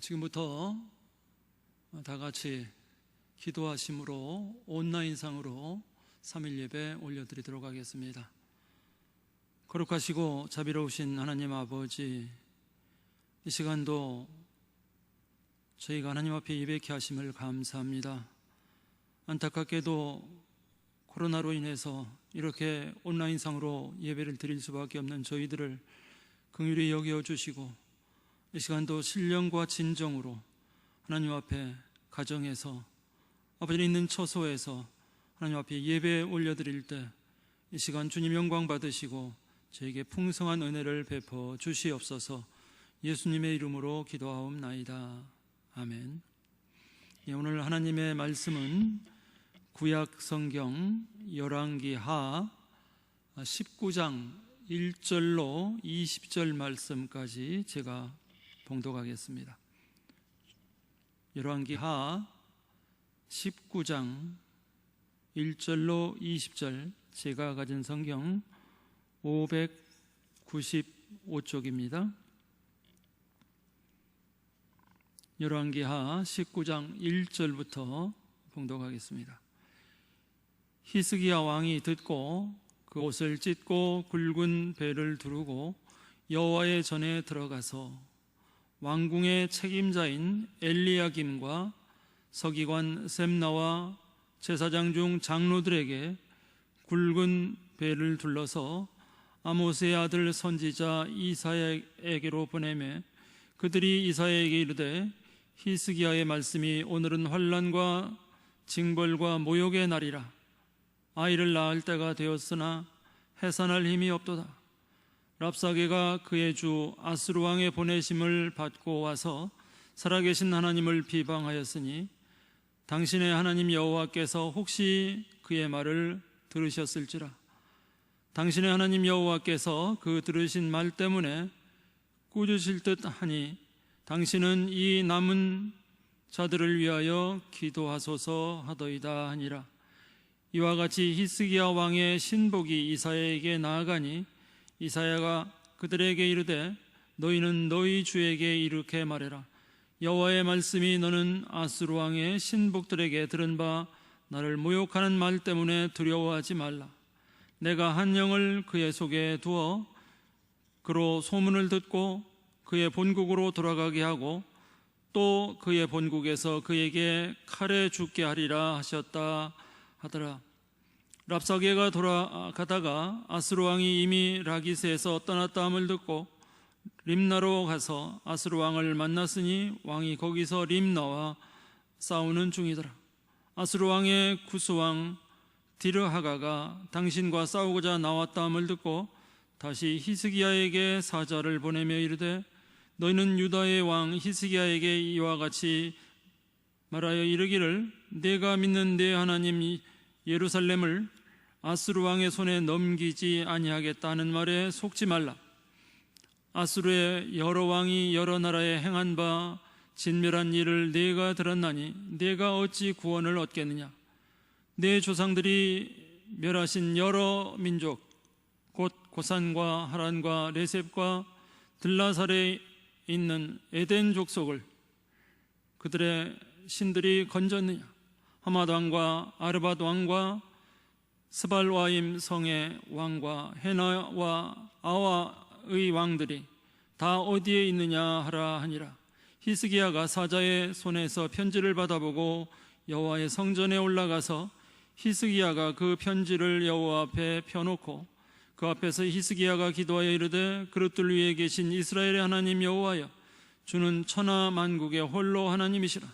지금부터 다 같이 기도하심으로 온라인상으로 3일 예배 올려드리도록 하겠습니다. 거룩하시고 자비로우신 하나님 아버지, 이 시간도 저희가 하나님 앞에 예배케 하심을 감사합니다. 안타깝게도 코로나로 인해서 이렇게 온라인상으로 예배를 드릴 수밖에 없는 저희들을 긍휼히 여겨주시고, 이 시간도 신령과 진정으로 하나님 앞에 가정에서, 아버지 있는 처소에서 하나님 앞에 예배 올려드릴 때 이 시간 주님 영광 받으시고 저에게 풍성한 은혜를 베풀어 주시옵소서. 예수님의 이름으로 기도하옵나이다. 아멘. 오늘 하나님의 말씀은 구약 성경 열왕기하 19장 1절로 20절 말씀까지 제가 봉독하겠습니다. 열왕기하 19장 1절로 20절, 제가 가진 성경 595쪽입니다. 열왕기하 19장 1절부터 봉독하겠습니다. 히스기야 왕이 듣고 그 옷을 찢고 굵은 배를 두르고 여호와의 전에 들어가서 왕궁의 책임자인 엘리야김과 서기관 셈나와 제사장 중 장로들에게 굵은 배를 둘러서 아모스의 아들 선지자 이사야에게로 보내매, 그들이 이사야에게 이르되 히스기야의 말씀이 오늘은 환난과 징벌과 모욕의 날이라. 아이를 낳을 때가 되었으나 해산할 힘이 없도다. 랍사게가 그의 주 아수르 왕의 보내심을 받고 와서 살아계신 하나님을 비방하였으니 당신의 하나님 여호와께서 혹시 그의 말을 들으셨을지라. 당신의 하나님 여호와께서 그 들으신 말 때문에 꾸짖으실 듯하니 당신은 이 남은 자들을 위하여 기도하소서 하더이다 하니라. 이와 같이 히스기야 왕의 신복이 이사야에게 나아가니 이사야가 그들에게 이르되 너희는 너희 주에게 이렇게 말해라. 여호와의 말씀이 너는 아수르 왕의 신복들에게 들은 바 나를 모욕하는 말 때문에 두려워하지 말라. 내가 한 영을 그의 속에 두어 그로 소문을 듣고 그의 본국으로 돌아가게 하고 또 그의 본국에서 그에게 칼에 죽게 하리라 하셨다 하더라. 랍사게가 돌아가다가 아수르 왕이 이미 라기스에서 떠났다 함을 듣고 림나로 가서 아수르 왕을 만났으니 왕이 거기서 림나와 싸우는 중이더라. 아수르 왕의 구스왕 디르하가가 당신과 싸우고자 나왔다 함을 듣고 다시 히스기야에게 사자를 보내며 이르되 너희는 유다의 왕 히스기야에게 이와 같이 말하여 이르기를 내가 믿는 내 하나님 예루살렘을 아수르 왕의 손에 넘기지 아니하겠다 하는 말에 속지 말라. 아수르의 여러 왕이 여러 나라에 행한 바 진멸한 일을 네가 들었나니 네가 어찌 구원을 얻겠느냐. 네 조상들이 멸하신 여러 민족 곧 고산과 하란과 레셉과 들라살에 있는 에덴 족속을 그들의 신들이 건졌느냐. 하맛 왕과 아르밧 왕과 스발와임 성의 왕과 헤나와 아와의 왕들이 다 어디에 있느냐 하라 하니라. 히스기야가 사자의 손에서 편지를 받아보고 여호와의 성전에 올라가서 히스기야가 그 편지를 여호와 앞에 펴놓고 그 앞에서 히스기야가 기도하여 이르되 그릇들 위에 계신 이스라엘의 하나님 여호와여, 주는 천하 만국의 홀로 하나님이시라.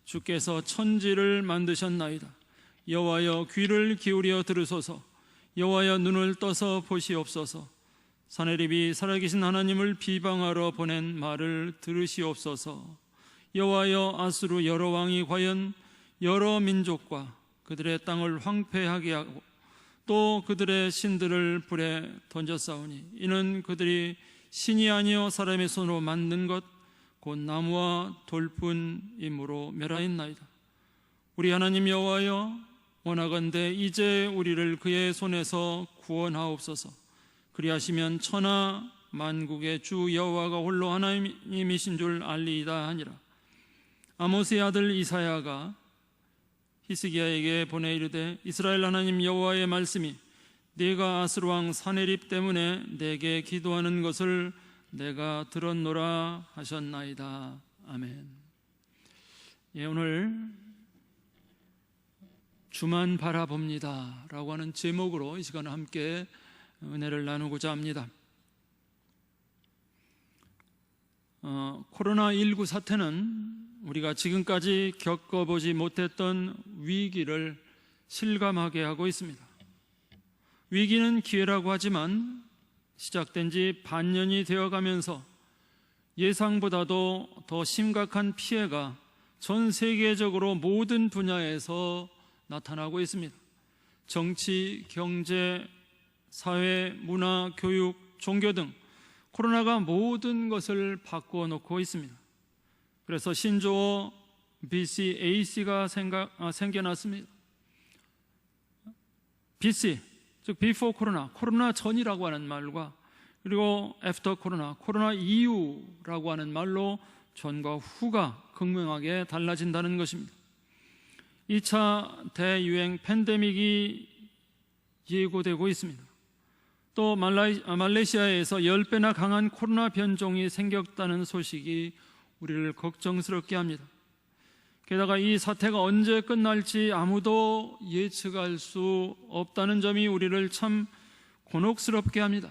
주께서 천지를 만드셨나이다. 여호와여 귀를 기울여 들으소서. 여호와여 눈을 떠서 보시옵소서. 사네립이 살아계신 하나님을 비방하러 보낸 말을 들으시옵소서. 여호와여 아수르 여러 왕이 과연 여러 민족과 그들의 땅을 황폐하게 하고 또 그들의 신들을 불에 던졌사오니 이는 그들이 신이 아니여 사람의 손으로 만든 것 곧 나무와 돌뿐이므로 멸하였나이다. 우리 하나님 여호와여, 원하건대 이제 우리를 그의 손에서 구원하옵소서. 그리하시면 천하 만국의 주 여호와가 홀로 하나님이신 줄 알리이다 하니라. 아모스의 아들 이사야가 히스기야에게 보내 이르되 이스라엘 하나님 여호와의 말씀이 네가 아스루 왕 사네립 때문에 내게 기도하는 것을 내가 들었노라 하셨나이다. 아멘. 예, 오늘 주만 바라봅니다 라고 하는 제목으로 이 시간에 함께 은혜를 나누고자 합니다. 코로나19 사태는 우리가 지금까지 겪어보지 못했던 위기를 실감하게 하고 있습니다. 위기는 기회라고 하지만 시작된 지 반년이 되어가면서 예상보다도 더 심각한 피해가 전 세계적으로 모든 분야에서 나타나고 있습니다. 정치, 경제, 사회, 문화, 교육, 종교 등 코로나가 모든 것을 바꾸어 놓고 있습니다. 그래서 신조어 BCAC가 생겨났습니다. BC, 즉 Before 코로나, 코로나 전이라고 하는 말과 그리고 After 코로나, 코로나 이후라고 하는 말로 전과 후가 극명하게 달라진다는 것입니다. 2차 대유행 팬데믹이 예고되고 있습니다. 또 말레이시아에서 10배나 강한 코로나 변종이 생겼다는 소식이 우리를 걱정스럽게 합니다. 게다가 이 사태가 언제 끝날지 아무도 예측할 수 없다는 점이 우리를 참 곤혹스럽게 합니다.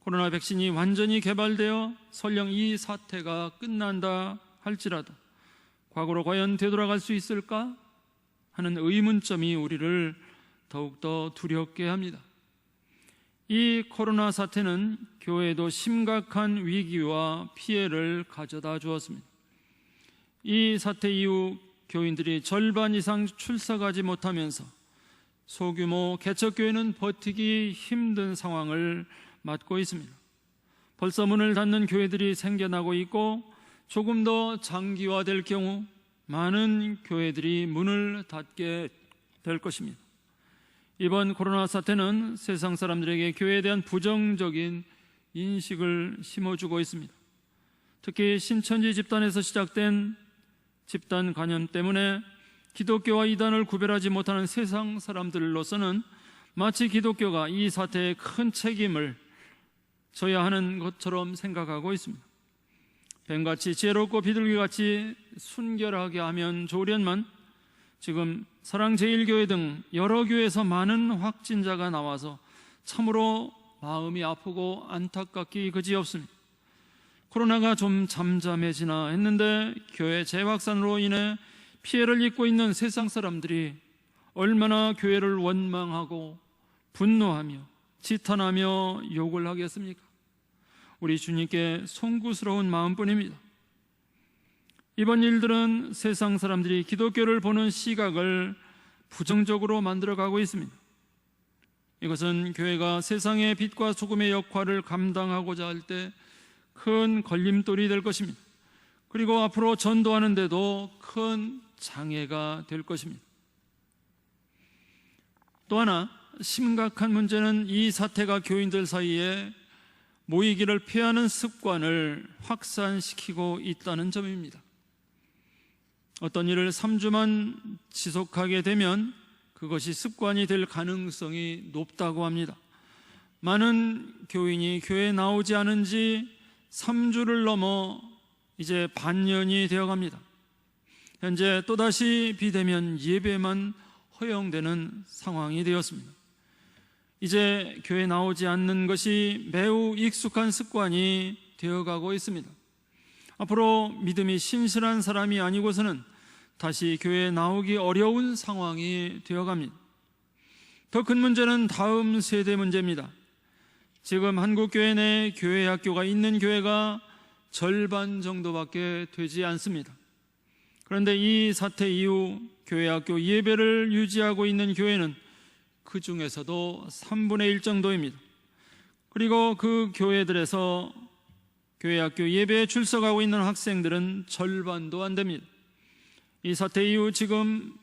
코로나 백신이 완전히 개발되어 설령 이 사태가 끝난다 할지라도 과거로 과연 되돌아갈 수 있을까 하는 의문점이 우리를 더욱더 두렵게 합니다. 이 코로나 사태는 교회에도 심각한 위기와 피해를 가져다 주었습니다. 이 사태 이후 교인들이 절반 이상 출석하지 못하면서 소규모 개척교회는 버티기 힘든 상황을 맞고 있습니다. 벌써 문을 닫는 교회들이 생겨나고 있고 조금 더 장기화될 경우 많은 교회들이 문을 닫게 될 것입니다. 이번 코로나 사태는 세상 사람들에게 교회에 대한 부정적인 인식을 심어주고 있습니다. 특히 신천지 집단에서 시작된 집단 관념 때문에 기독교와 이단을 구별하지 못하는 세상 사람들로서는 마치 기독교가 이 사태에 큰 책임을 져야 하는 것처럼 생각하고 있습니다. 뱀같이 지혜롭고 비둘기같이 순결하게 하면 좋으련만 지금 사랑제일교회 등 여러 교회에서 많은 확진자가 나와서 참으로 마음이 아프고 안타깝기 그지없습니다. 코로나가 좀 잠잠해지나 했는데 교회 재확산으로 인해 피해를 입고 있는 세상 사람들이 얼마나 교회를 원망하고 분노하며 지탄하며 욕을 하겠습니까? 우리 주님께 송구스러운 마음뿐입니다. 이번 일들은 세상 사람들이 기독교를 보는 시각을 부정적으로 만들어가고 있습니다. 이것은 교회가 세상의 빛과 소금의 역할을 감당하고자 할 때 큰 걸림돌이 될 것입니다. 그리고 앞으로 전도하는 데도 큰 장애가 될 것입니다. 또 하나 심각한 문제는 이 사태가 교인들 사이에 모이기를 피하는 습관을 확산시키고 있다는 점입니다. 어떤 일을 3주만 지속하게 되면 그것이 습관이 될 가능성이 높다고 합니다. 많은 교인이 교회에 나오지 않은 지 3주를 넘어 이제 반년이 되어갑니다. 현재 또다시 비대면 예배만 허용되는 상황이 되었습니다. 이제 교회에 나오지 않는 것이 매우 익숙한 습관이 되어가고 있습니다. 앞으로 믿음이 신실한 사람이 아니고서는 다시 교회에 나오기 어려운 상황이 되어갑니다. 더 큰 문제는 다음 세대 문제입니다. 지금 한국교회 내 교회 학교가 있는 교회가 절반 정도밖에 되지 않습니다. 그런데 이 사태 이후 교회 학교 예배를 유지하고 있는 교회는 그 중에서도 3분의 1 정도입니다. 그리고 그 교회들에서 교회 학교 예배에 출석하고 있는 학생들은 절반도 안 됩니다. 이 사태 이후 지금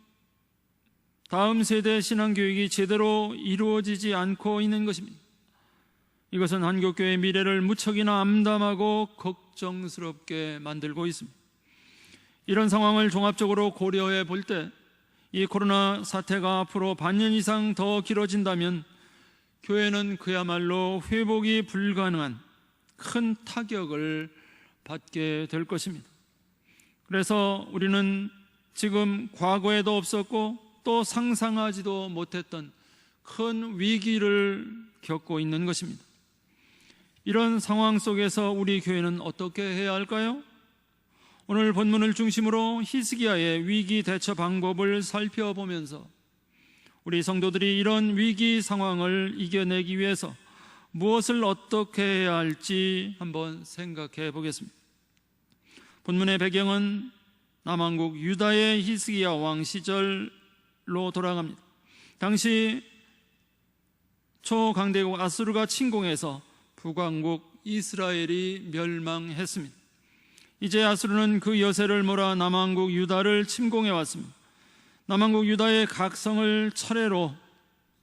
다음 세대 신앙교육이 제대로 이루어지지 않고 있는 것입니다. 이것은 한국교회의 미래를 무척이나 암담하고 걱정스럽게 만들고 있습니다. 이런 상황을 종합적으로 고려해 볼 때 이 코로나 사태가 앞으로 반년 이상 더 길어진다면 교회는 그야말로 회복이 불가능한 큰 타격을 받게 될 것입니다. 그래서 우리는 지금 과거에도 없었고 또 상상하지도 못했던 큰 위기를 겪고 있는 것입니다. 이런 상황 속에서 우리 교회는 어떻게 해야 할까요? 오늘 본문을 중심으로 히스기야의 위기 대처 방법을 살펴보면서 우리 성도들이 이런 위기 상황을 이겨내기 위해서 무엇을 어떻게 해야 할지 한번 생각해 보겠습니다. 본문의 배경은 남왕국 유다의 히스기야 왕 시절로 돌아갑니다. 당시 초강대국 아수르가 침공해서 북왕국 이스라엘이 멸망했습니다. 이제 아수르는 그 여세를 몰아 남왕국 유다를 침공해 왔습니다. 남왕국 유다의 각 성을 차례로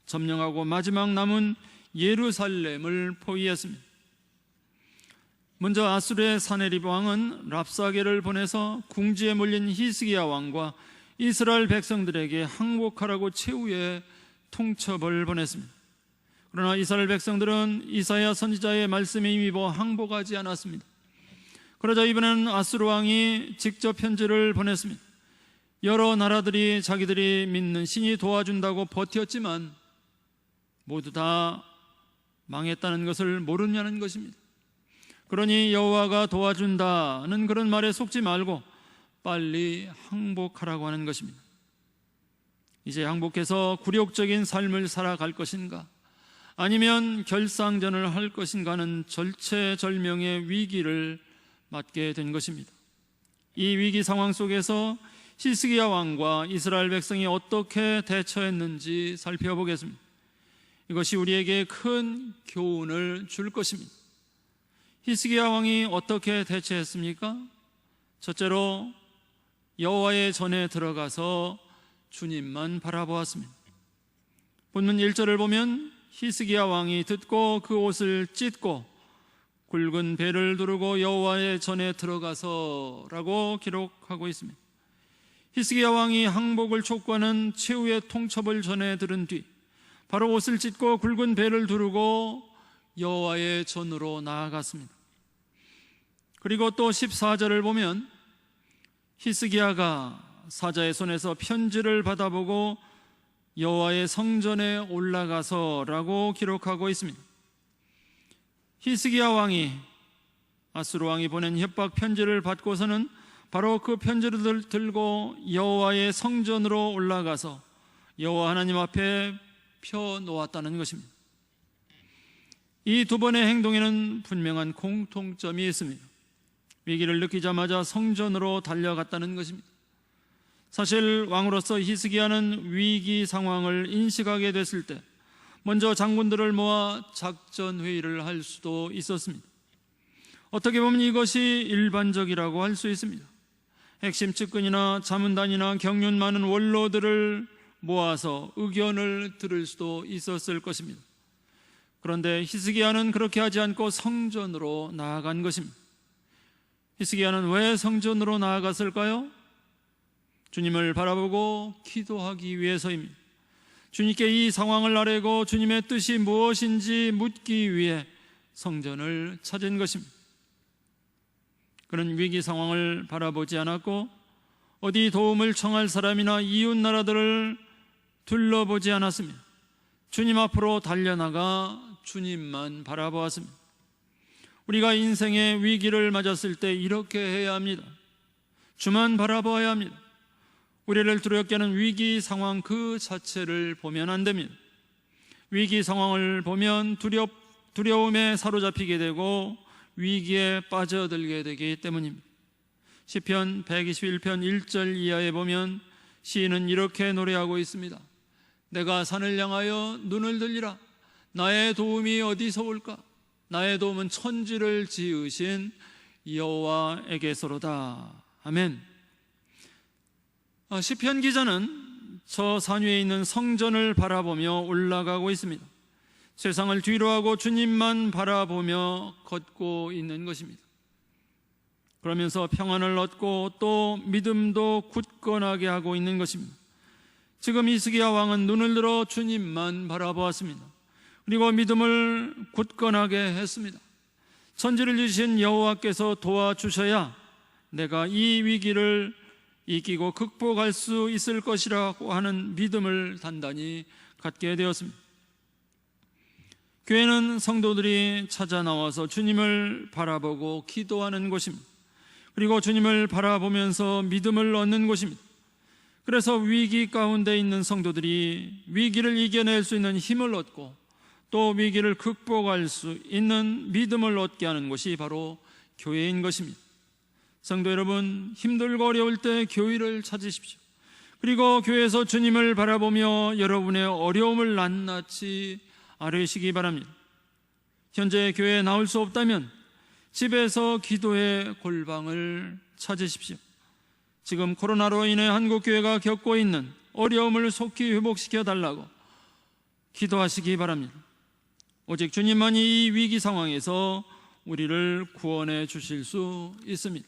점령하고 마지막 남은 예루살렘을 포위했습니다. 먼저 아수르의 사네립 왕은 랍사게를 보내서 궁지에 몰린 히스기야 왕과 이스라엘 백성들에게 항복하라고 최후의 통첩을 보냈습니다. 그러나 이스라엘 백성들은 이사야 선지자의 말씀에 힘입어 항복하지 않았습니다. 그러자 이번에는 아수르 왕이 직접 편지를 보냈습니다. 여러 나라들이 자기들이 믿는 신이 도와준다고 버텼지만 모두 다 망했다는 것을 모르냐는 것입니다. 그러니 여호와가 도와준다는 그런 말에 속지 말고 빨리 항복하라고 하는 것입니다. 이제 항복해서 굴욕적인 삶을 살아갈 것인가, 아니면 결상전을 할 것인가는 절체절명의 위기를 맞게 된 것입니다. 이 위기 상황 속에서 히스기야 왕과 이스라엘 백성이 어떻게 대처했는지 살펴보겠습니다. 이것이 우리에게 큰 교훈을 줄 것입니다. 히스기야 왕이 어떻게 대처했습니까? 첫째로 여호와의 전에 들어가서 주님만 바라보았습니다. 본문 1절을 보면 히스기야 왕이 듣고 그 옷을 찢고 굵은 배를 두르고 여호와의 전에 들어가서라고 기록하고 있습니다. 히스기야 왕이 항복을 촉구하는 최후의 통첩을 전해 들은 뒤 바로 옷을 찢고 굵은 배를 두르고 여호와의 전으로 나아갔습니다. 그리고 또 14절을 보면 히스기야가 사자의 손에서 편지를 받아보고 여호와의 성전에 올라가서라고 기록하고 있습니다. 히스기야 왕이 아수르 왕이 보낸 협박 편지를 받고서는 바로 그 편지를 들고 여호와의 성전으로 올라가서 여호와 하나님 앞에 펴 놓았다는 것입니다. 이 두 번의 행동에는 분명한 공통점이 있습니다. 위기를 느끼자마자 성전으로 달려갔다는 것입니다. 사실 왕으로서 히스기야는 위기 상황을 인식하게 됐을 때 먼저 장군들을 모아 작전 회의를 할 수도 있었습니다. 어떻게 보면 이것이 일반적이라고 할 수 있습니다. 핵심 측근이나 자문단이나 경륜 많은 원로들을 모아서 의견을 들을 수도 있었을 것입니다. 그런데 히스기야는 그렇게 하지 않고 성전으로 나아간 것입니다. 히스기야는 왜 성전으로 나아갔을까요? 주님을 바라보고 기도하기 위해서입니다. 주님께 이 상황을 아뢰고 주님의 뜻이 무엇인지 묻기 위해 성전을 찾은 것입니다. 그는 위기 상황을 바라보지 않았고 어디 도움을 청할 사람이나 이웃 나라들을 둘러보지 않았습니다. 주님 앞으로 달려나가 주님만 바라보았습니다. 우리가 인생의 위기를 맞았을 때 이렇게 해야 합니다. 주만 바라보아야 합니다. 우리를 두렵게 하는 위기 상황 그 자체를 보면 안 됩니다. 위기 상황을 보면 두려움에 사로잡히게 되고 위기에 빠져들게 되기 때문입니다. 시편 121편 1절 이하에 보면 시인은 이렇게 노래하고 있습니다. 내가 산을 향하여 눈을 들리라. 나의 도움이 어디서 올까? 나의 도움은 천지를 지으신 여호와에게서로다. 아멘. 시편 기자는 저 산 위에 있는 성전을 바라보며 올라가고 있습니다. 세상을 뒤로하고 주님만 바라보며 걷고 있는 것입니다. 그러면서 평안을 얻고 또 믿음도 굳건하게 하고 있는 것입니다. 지금 히스기야 왕은 눈을 들어 주님만 바라보았습니다. 그리고 믿음을 굳건하게 했습니다. 천지를 지으신 여호와께서 도와주셔야 내가 이 위기를 이기고 극복할 수 있을 것이라고 하는 믿음을 단단히 갖게 되었습니다. 교회는 성도들이 찾아 나와서 주님을 바라보고 기도하는 곳입니다. 그리고 주님을 바라보면서 믿음을 얻는 곳입니다. 그래서 위기 가운데 있는 성도들이 위기를 이겨낼 수 있는 힘을 얻고 또 위기를 극복할 수 있는 믿음을 얻게 하는 것이 바로 교회인 것입니다. 성도 여러분, 힘들고 어려울 때 교회를 찾으십시오. 그리고 교회에서 주님을 바라보며 여러분의 어려움을 낱낱이 아뢰시기 바랍니다. 현재 교회에 나올 수 없다면 집에서 기도의 골방을 찾으십시오. 지금 코로나로 인해 한국교회가 겪고 있는 어려움을 속히 회복시켜 달라고 기도하시기 바랍니다. 오직 주님만이 이 위기 상황에서 우리를 구원해 주실 수 있습니다.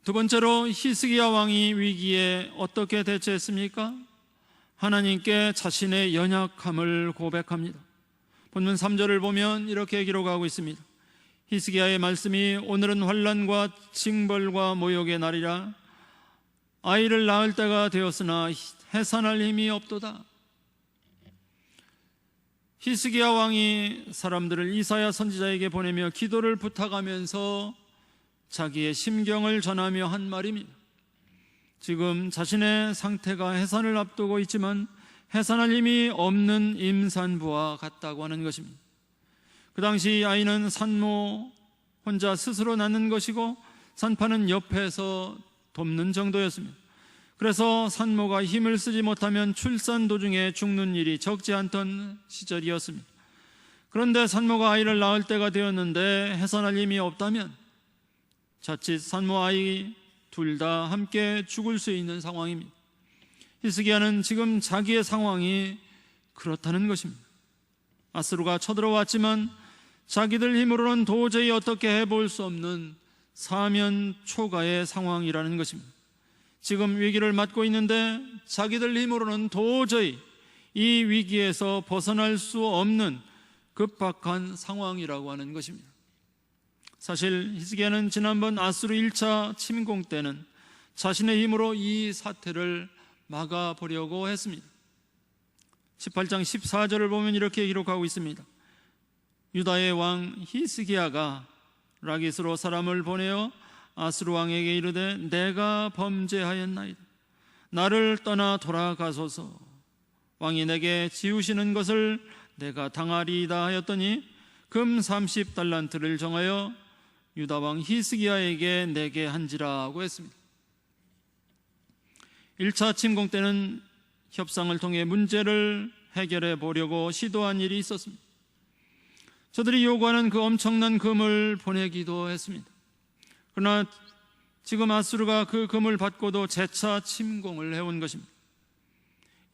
두 번째로 히스기야 왕이 위기에 어떻게 대처했습니까? 하나님께 자신의 연약함을 고백합니다. 본문 3절을 보면 이렇게 기록하고 있습니다. 히스기야의 말씀이 오늘은 환난과 징벌과 모욕의 날이라 아이를 낳을 때가 되었으나 해산할 힘이 없도다. 히스기야 왕이 사람들을 이사야 선지자에게 보내며 기도를 부탁하면서 자기의 심경을 전하며 한 말입니다. 지금 자신의 상태가 해산을 앞두고 있지만 해산할 힘이 없는 임산부와 같다고 하는 것입니다. 그 당시 아이는 산모 혼자 스스로 낳는 것이고 산파는 옆에서 돕는 정도였습니다. 그래서 산모가 힘을 쓰지 못하면 출산 도중에 죽는 일이 적지 않던 시절이었습니다. 그런데 산모가 아이를 낳을 때가 되었는데 해산할 힘이 없다면 자칫 산모 아이 둘 다 함께 죽을 수 있는 상황입니다. 히스기야는 지금 자기의 상황이 그렇다는 것입니다. 아수르가 쳐들어왔지만 자기들 힘으로는 도저히 어떻게 해볼 수 없는 사면 초가의 상황이라는 것입니다. 지금 위기를 맞고 있는데 자기들 힘으로는 도저히 이 위기에서 벗어날 수 없는 급박한 상황이라고 하는 것입니다. 사실 히스기야는 지난번 아수르 1차 침공 때는 자신의 힘으로 이 사태를 막아보려고 했습니다. 18장 14절을 보면 이렇게 기록하고 있습니다. 유다의 왕 히스기야가 라기스로 사람을 보내어 아수르 왕에게 이르되 내가 범죄하였나이다. 나를 떠나 돌아가소서. 왕이 내게 지우시는 것을 내가 당하리이다 하였더니 금 30달란트를 정하여 유다 왕 히스기야에게 내게 한지라고 했습니다. 1차 침공 때는 협상을 통해 문제를 해결해 보려고 시도한 일이 있었습니다. 저들이 요구하는 그 엄청난 금을 보내기도 했습니다. 그러나 지금 아수르가 그 금을 받고도 재차 침공을 해온 것입니다.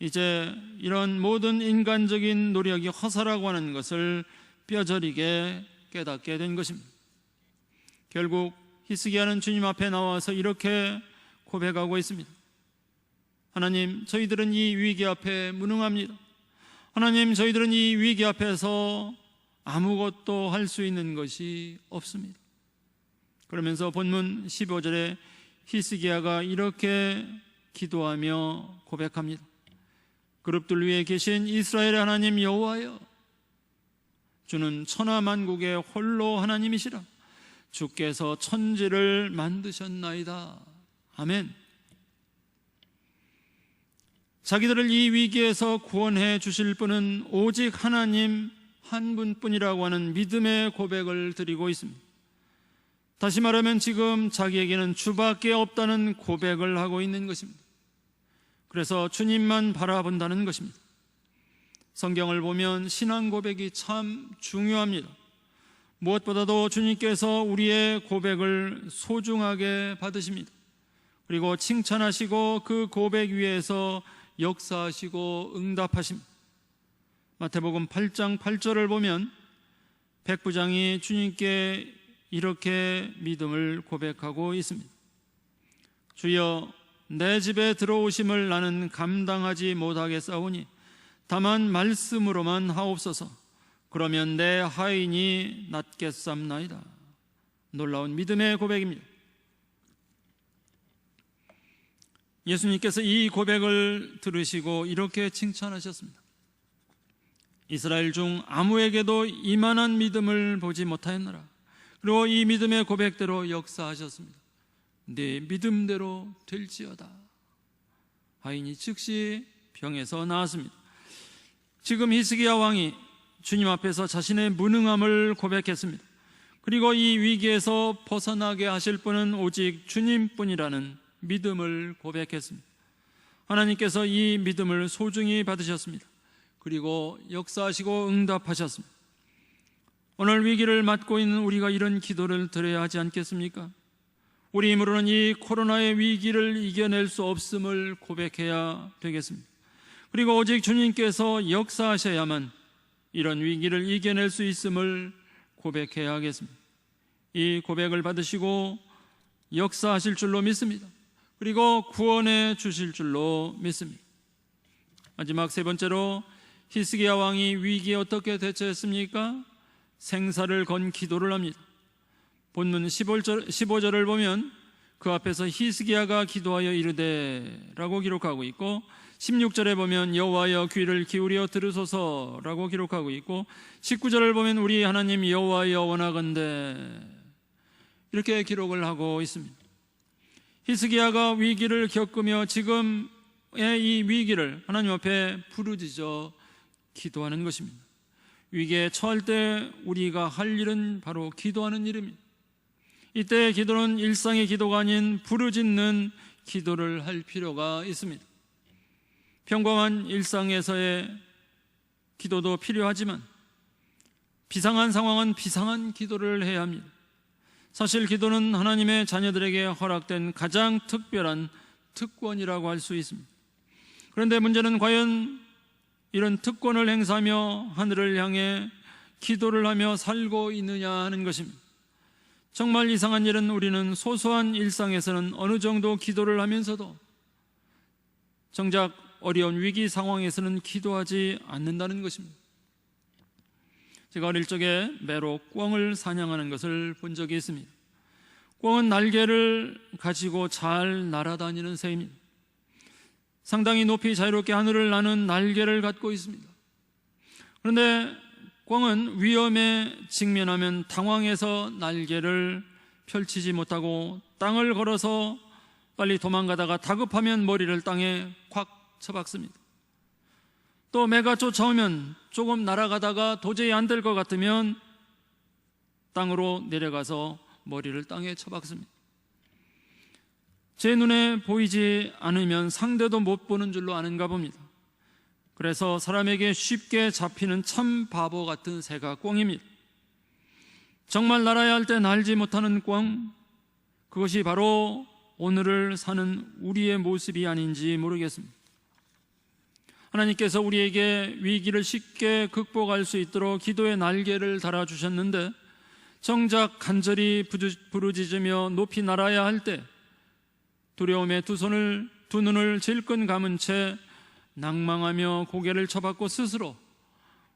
이제 이런 모든 인간적인 노력이 허사라고 하는 것을 뼈저리게 깨닫게 된 것입니다. 결국 히스기야는 주님 앞에 나와서 이렇게 고백하고 있습니다. 하나님, 저희들은 이 위기 앞에 무능합니다. 하나님, 저희들은 이 위기 앞에서 아무것도 할 수 있는 것이 없습니다. 그러면서 본문 15절에 히스기야가 이렇게 기도하며 고백합니다. 그룹들 위에 계신 이스라엘의 하나님 여호와여, 주는 천하만국의 홀로 하나님이시라. 주께서 천지를 만드셨나이다. 아멘. 자기들을 이 위기에서 구원해 주실 분은 오직 하나님 한 분뿐이라고 하는 믿음의 고백을 드리고 있습니다. 다시 말하면 지금 자기에게는 주밖에 없다는 고백을 하고 있는 것입니다. 그래서 주님만 바라본다는 것입니다. 성경을 보면 신앙 고백이 참 중요합니다. 무엇보다도 주님께서 우리의 고백을 소중하게 받으십니다. 그리고 칭찬하시고 그 고백 위에서 역사하시고 응답하십니다. 마태복음 8장 8절을 보면 백부장이 주님께 이렇게 믿음을 고백하고 있습니다. 주여, 내 집에 들어오심을 나는 감당하지 못하겠사오니 다만 말씀으로만 하옵소서. 그러면 내 하인이 낫겠삼나이다. 놀라운 믿음의 고백입니다. 예수님께서 이 고백을 들으시고 이렇게 칭찬하셨습니다. 이스라엘 중 아무에게도 이만한 믿음을 보지 못하였노라. 그리고 이 믿음의 고백대로 역사하셨습니다. 네 믿음대로 될지어다. 하인이 즉시 병에서 나았습니다. 지금 히스기야 왕이 주님 앞에서 자신의 무능함을 고백했습니다. 그리고 이 위기에서 벗어나게 하실 분은 오직 주님뿐이라는 믿음을 고백했습니다. 하나님께서 이 믿음을 소중히 받으셨습니다. 그리고 역사하시고 응답하셨습니다. 오늘 위기를 맞고 있는 우리가 이런 기도를 드려야 하지 않겠습니까? 우리 힘으로는 이 코로나의 위기를 이겨낼 수 없음을 고백해야 되겠습니다. 그리고 오직 주님께서 역사하셔야만 이런 위기를 이겨낼 수 있음을 고백해야 하겠습니다. 이 고백을 받으시고 역사하실 줄로 믿습니다. 그리고 구원해 주실 줄로 믿습니다. 마지막 세 번째로 히스기야 왕이 위기에 어떻게 대처했습니까? 생사를 건 기도를 합니다. 본문 15절을 보면 그 앞에서 히스기야가 기도하여 이르되 라고 기록하고 있고, 16절에 보면 여호와여 귀를 기울여 들으소서 라고 기록하고 있고, 19절을 보면 우리 하나님 여호와여 원하건대 이렇게 기록을 하고 있습니다. 히스기야가 위기를 겪으며 지금의 이 위기를 하나님 앞에 부르짖어 기도하는 것입니다. 위기에 처할 때 우리가 할 일은 바로 기도하는 일입니다. 이때의 기도는 일상의 기도가 아닌 부르짖는 기도를 할 필요가 있습니다. 평범한 일상에서의 기도도 필요하지만 비상한 상황은 비상한 기도를 해야 합니다. 사실 기도는 하나님의 자녀들에게 허락된 가장 특별한 특권이라고 할 수 있습니다. 그런데 문제는 과연 이런 특권을 행사하며 하늘을 향해 기도를 하며 살고 있느냐 하는 것입니다. 정말 이상한 일은 우리는 소소한 일상에서는 어느 정도 기도를 하면서도 정작 어려운 위기 상황에서는 기도하지 않는다는 것입니다. 제가 어릴 적에 매로 꿩을 사냥하는 것을 본 적이 있습니다. 꿩은 날개를 가지고 잘 날아다니는 새입니다. 상당히 높이 자유롭게 하늘을 나는 날개를 갖고 있습니다. 그런데 꿩은 위험에 직면하면 당황해서 날개를 펼치지 못하고 땅을 걸어서 빨리 도망가다가 다급하면 머리를 땅에 콱 쳐박습니다. 또 매가 쫓아오면 조금 날아가다가 도저히 안 될 것 같으면 땅으로 내려가서 머리를 땅에 쳐박습니다. 제 눈에 보이지 않으면 상대도 못 보는 줄로 아는가 봅니다. 그래서 사람에게 쉽게 잡히는 참 바보 같은 새가 꿩입니다. 정말 날아야 할 때 날지 못하는 꿩, 그것이 바로 오늘을 사는 우리의 모습이 아닌지 모르겠습니다. 하나님께서 우리에게 위기를 쉽게 극복할 수 있도록 기도의 날개를 달아주셨는데 정작 간절히 부르짖으며 높이 날아야 할 때 두려움에 두 눈을 질끈 감은 채 낭망하며 고개를 쳐박고 스스로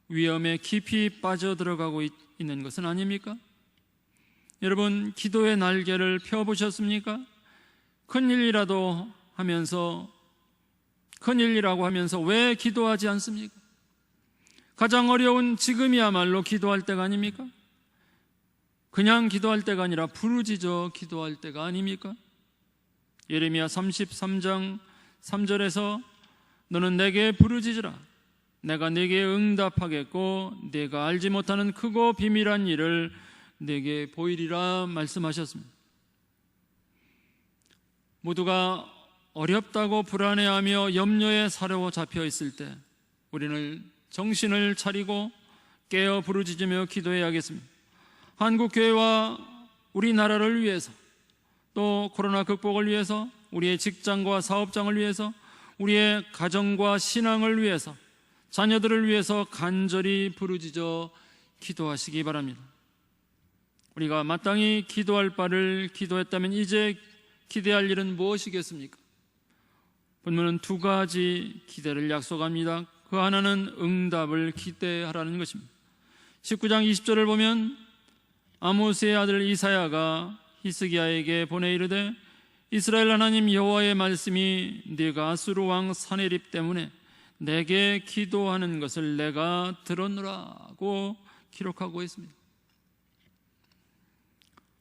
위험에 깊이 빠져들어가고 있는 것은 아닙니까? 여러분, 기도의 날개를 펴보셨습니까? 큰일이라고 하면서 왜 기도하지 않습니까? 가장 어려운 지금이야말로 기도할 때가 아닙니까? 그냥 기도할 때가 아니라 부르짖어 기도할 때가 아닙니까? 예레미야 33장 3절에서 너는 내게 부르짖으라. 내가 내게 응답하겠고 내가 알지 못하는 크고 비밀한 일을 내게 보이리라 말씀하셨습니다. 모두가 어렵다고 불안해하며 염려에 사로잡혀 있을 때 우리는 정신을 차리고 깨어 부르짖으며 기도해야겠습니다. 한국교회와 우리나라를 위해서, 또 코로나 극복을 위해서, 우리의 직장과 사업장을 위해서, 우리의 가정과 신앙을 위해서, 자녀들을 위해서 간절히 부르짖어 기도하시기 바랍니다. 우리가 마땅히 기도할 바를 기도했다면 이제 기대할 일은 무엇이겠습니까? 본문은 두 가지 기대를 약속합니다. 그 하나는 응답을 기대하라는 것입니다. 19장 20절을 보면 아모스의 아들 이사야가 히스기야에게 보내 이르되 이스라엘 하나님 여호와의 말씀이 네가 아수르 왕 사네립 때문에 내게 기도하는 것을 내가 들었노라고 기록하고 있습니다.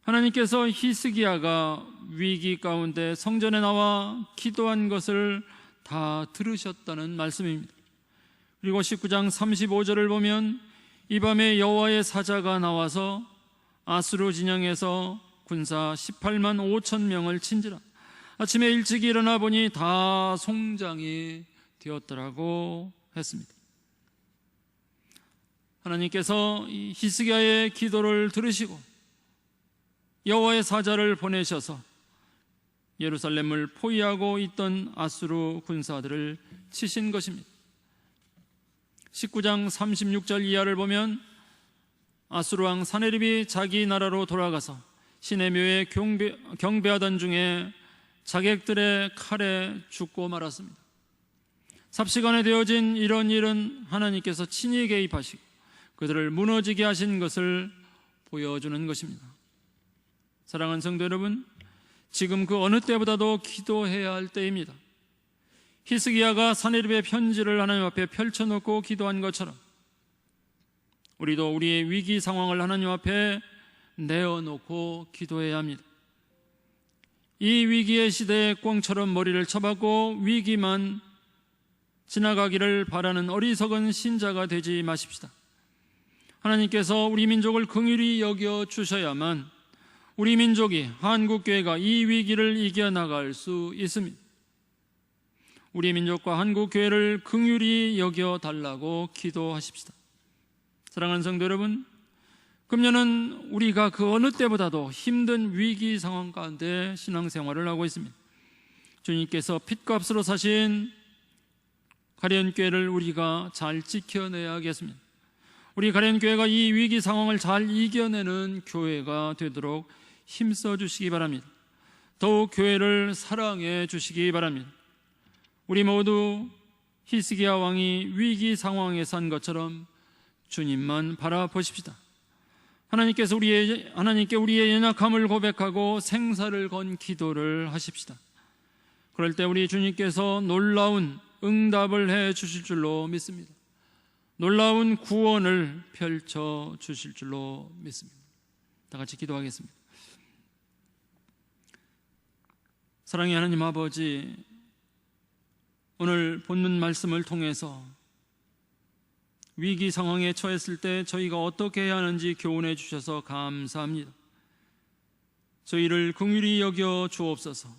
하나님께서 히스기야가 위기 가운데 성전에 나와 기도한 것을 다 들으셨다는 말씀입니다. 그리고 19장 35절을 보면 이 밤에 여호와의 사자가 나와서 아수르 진영에서 군사 18만 5천 명을 친지라. 아침에 일찍 일어나 보니 다 송장이 되었더라고 했습니다. 하나님께서 이 히스기야의 기도를 들으시고 여호와의 사자를 보내셔서 예루살렘을 포위하고 있던 아수르 군사들을 치신 것입니다. 19장 36절 이하를 보면 아수르 왕 사네립이 자기 나라로 돌아가서 신의 묘에 경배하던 중에 자객들의 칼에 죽고 말았습니다. 삽시간에 되어진 이런 일은 하나님께서 친히 개입하시고 그들을 무너지게 하신 것을 보여주는 것입니다. 사랑하는 성도 여러분, 지금 그 어느 때보다도 기도해야 할 때입니다. 히스기야가 사네립의 편지를 하나님 앞에 펼쳐놓고 기도한 것처럼 우리도 우리의 위기 상황을 하나님 앞에 내어놓고 기도해야 합니다. 이 위기의 시대에 꿩처럼 머리를 쳐박고 위기만 지나가기를 바라는 어리석은 신자가 되지 마십시다. 하나님께서 우리 민족을 긍휼히 여겨 주셔야만 우리 민족이, 한국교회가 이 위기를 이겨나갈 수 있습니다. 우리 민족과 한국교회를 긍휼히 여겨달라고 기도하십시다. 사랑하는 성도 여러분, 금년은 우리가 그 어느 때보다도 힘든 위기 상황 가운데 신앙생활을 하고 있습니다. 주님께서 핏값으로 사신 가련교회를 우리가 잘 지켜내야겠습니다. 우리 가련교회가 이 위기 상황을 잘 이겨내는 교회가 되도록 힘써 주시기 바랍니다. 더욱 교회를 사랑해 주시기 바랍니다. 우리 모두 히스기야 왕이 위기 상황에 산 것처럼 주님만 바라보십시다. 하나님께 우리의 연약함을 고백하고 생사를 건 기도를 하십시다. 그럴 때 우리 주님께서 놀라운 응답을 해 주실 줄로 믿습니다. 놀라운 구원을 펼쳐 주실 줄로 믿습니다. 다 같이 기도하겠습니다. 사랑의 하나님 아버지, 오늘 본문 말씀을 통해서 위기 상황에 처했을 때 저희가 어떻게 해야 하는지 교훈해 주셔서 감사합니다. 저희를 긍휼히 여겨 주옵소서.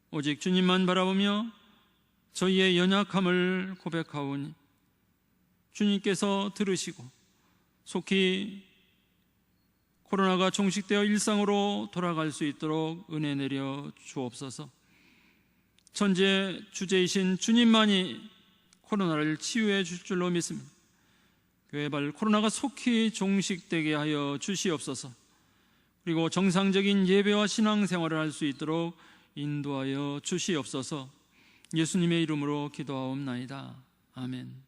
오직 주님만 바라보며 저희의 연약함을 고백하오니 주님께서 들으시고 속히 코로나가 종식되어 일상으로 돌아갈 수 있도록 은혜 내려 주옵소서. 천지의 주제이신 주님만이 코로나를 치유해 줄 줄로 믿습니다. 교회발 코로나가 속히 종식되게 하여 주시옵소서. 그리고 정상적인 예배와 신앙생활을 할 수 있도록 인도하여 주시옵소서. 예수님의 이름으로 기도하옵나이다. 아멘.